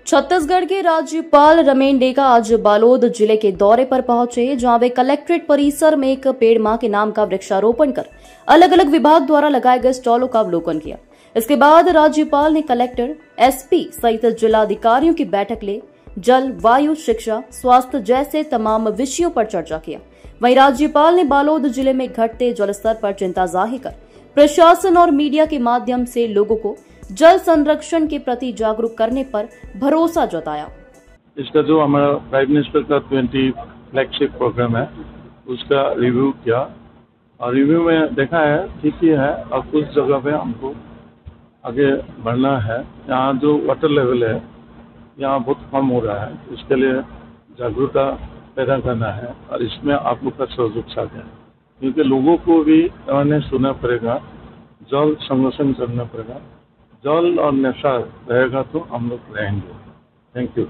छत्तीसगढ़ के राज्यपाल रमेन डेका आज बालोद जिले के दौरे पर पहुंचे, जहां वे कलेक्ट्रेट परिसर में एक पेड़ मां के नाम का वृक्षारोपण कर अलग अलग विभाग द्वारा लगाए गए स्टॉलों का अवलोकन किया। इसके बाद राज्यपाल ने कलेक्टर, एसपी सहित जिलाधिकारियों की बैठक ले जल, वायु, शिक्षा, स्वास्थ्य जैसे तमाम विषयों पर चर्चा किया। वहीं राज्यपाल ने बालोद जिले में घटते जलस्तर पर चिंता जाहिर कर प्रशासन और मीडिया के माध्यम से लोगों को जल संरक्षण के प्रति जागरूक करने पर भरोसा जताया। इसका जो हमारा प्राइम मिनिस्टर का 20 फ्लैगशिप प्रोग्राम है उसका रिव्यू किया और रिव्यू में देखा है ठीक ही है और कुछ जगह पे हमको आगे बढ़ना है। यहाँ जो वाटर लेवल है यहाँ बहुत कम हो रहा है, इसके लिए जागरूकता पैदा करना है और इसमें आप लोग का सहयोग साथ है, क्योंकि लोगों को भी अवेयरनेस होना पड़ेगा, जल संरक्षण करना पड़ेगा। जल और नशा रहेगा तो हम लोग रहेंगे। Thank you.